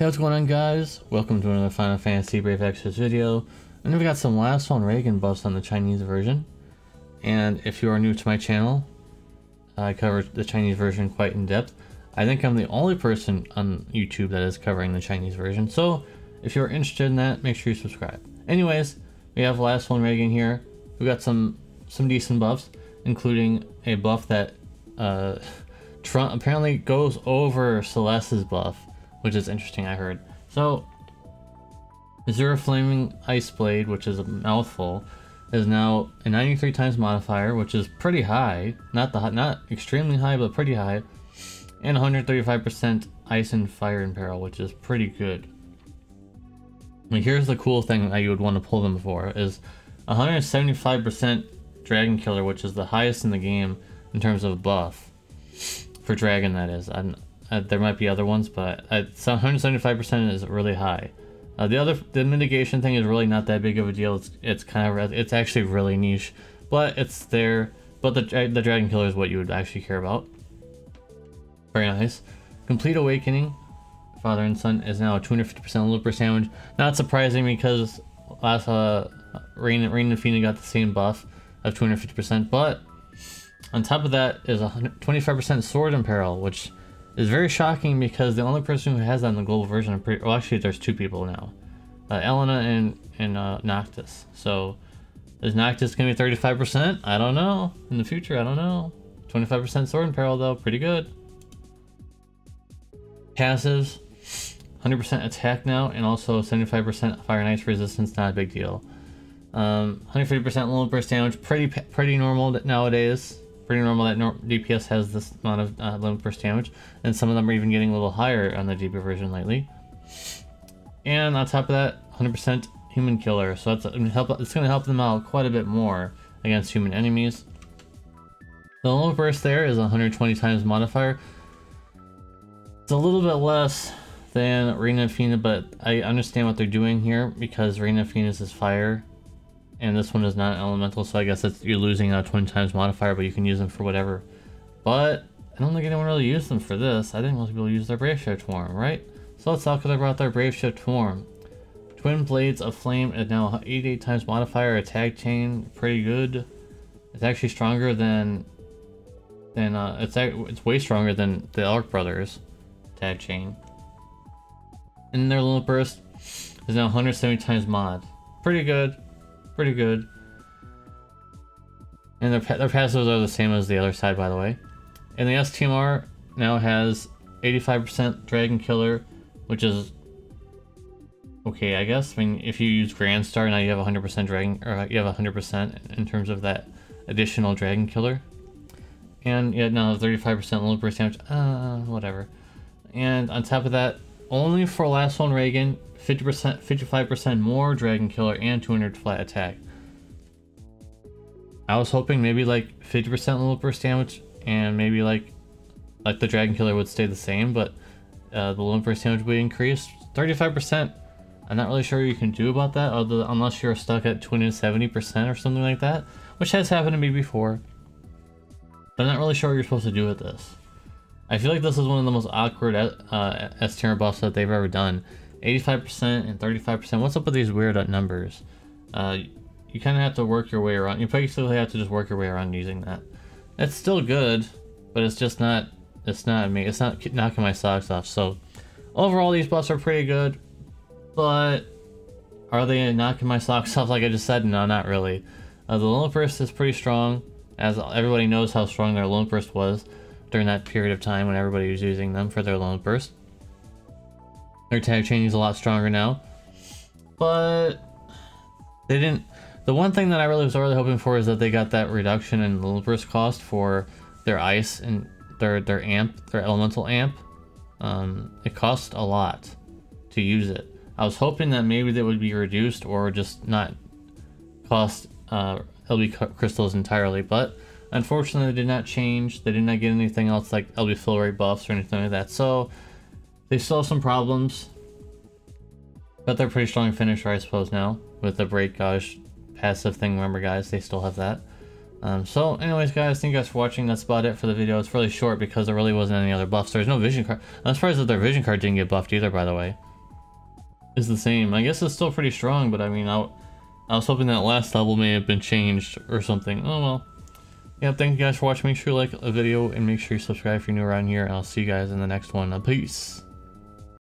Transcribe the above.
Hey, what's going on, guys? Welcome to another Final Fantasy Brave Extras video. And we got some Lasswell Raegen buffs on the Chinese version. And if you are new to my channel, I covered the Chinese version quite in depth. I think I'm the only person on YouTube that is covering the Chinese version. So if you're interested in that, make sure you subscribe. Anyways, we have Lasswell Raegen here. We got some decent buffs, including a buff that Trump apparently goes over Celeste's buff, which is interesting, I heard. So, Zero Flaming Ice Blade, which is a mouthful, is now a 93 times modifier, which is pretty high. Not extremely high, but pretty high. And 135% Ice and Fire in Peril, which is pretty good. I mean, here's the cool thing that you would want to pull them for, is 175% Dragon Killer, which is the highest in the game in terms of buff. For Dragon, that is. There might be other ones, but 175% is really high. The mitigation thing is really not that big of a deal. It's actually really niche, but it's there. But the Dragon Killer is what you would actually care about. Very nice. Complete Awakening, Father and Son, is now a 250% loop burst damage. Not surprising because last Rain Fina got the same buff of 250%, but on top of that is 25% Sword in Peril, which is very shocking because the only person who has that in the global version, well, actually there's two people now, Elena and Noctis. So is Noctis gonna be 35%? I don't know. In the future, I don't know. 25% Sword in Peril though, pretty good. Passives, 100% attack now, and also 75% fire and ice resistance. Not a big deal. 150% low burst damage, pretty normal nowadays. Pretty normal that DPS has this amount of limit burst damage, and some of them are even getting a little higher on the DB version lately. And on top of that, 100% human killer, so it's going to help them out quite a bit more against human enemies. The limit burst there is 120 times modifier. It's a little bit less than Rain Fina, but I understand what they're doing here because Rain Fina's is fire. And this one is not elemental, so I guess you're losing a 20 times modifier, but you can use them for whatever. But I don't think anyone really used them for this. I think most people use their Brave Shift form, right? So let's talk about their Brave Shift form. Twin Blades of Flame is now 88 times modifier, attack chain, pretty good. It's actually stronger than it's way stronger than the Arc Brothers attack chain. And their limit burst is now 170 times mod, pretty good. Pretty good. And their passives are the same as the other side, by the way. And the STMR now has 85% Dragon Killer, which is okay, I guess. I mean, if you use Grand Star, now you have 100% Dragon, or you have 100% in terms of that additional Dragon Killer. And yeah, now 35% low burst damage. Whatever. And on top of that, only for Lasswell Raegen, 55% more Dragon Killer and 200 flat attack. I was hoping maybe like 50% low burst damage and maybe like the Dragon Killer would stay the same, but the low burst damage would increase 35%. I'm not really sure what you can do about that, unless you're stuck at 270% or something like that, which has happened to me before. But I'm not really sure what you're supposed to do with this. I feel like this is one of the most awkward S-tier buffs that they've ever done. 85% and 35%. What's up with these weird nnumbers? You kind of have to work your way around. You basically have to just work your way around using that. It's still good, but it's just not. It's not me. It's not knocking my socks off. So overall, these buffs are pretty good, but are they knocking my socks off like I just said? No, not really. The limit burst is pretty strong, as everybody knows how strong their limit burst was during that period of time when everybody was using them for their limit burst. Their tag chain is a lot stronger now, but they didn't. The one thing that I was really hoping for is that they got that reduction in limit burst cost for their ice and their elemental amp. It cost a lot to use it. I was hoping that maybe they would be reduced or just not cost LB crystals entirely, but unfortunately they did not change. They did not get anything else like LB fill rate buffs or anything like that. So they still have some problems, but they're pretty strong finisher, I suppose, now with the break gauge passive thing. Remember, guys, they still have that. So anyways, guys, thank you guys for watching. That's about it for the video. It's really short because there really wasn't any other buffs. There's no vision card. I'm surprised that their vision card didn't get buffed either, by the way. is the same. I guess it's still pretty strong, but I mean, I was hoping that last level may have been changed or something. Oh well. Yeah, thank you guys for watching. Make sure you like the video and make sure you subscribe if you're new around here, and I'll see you guys in the next one. Peace.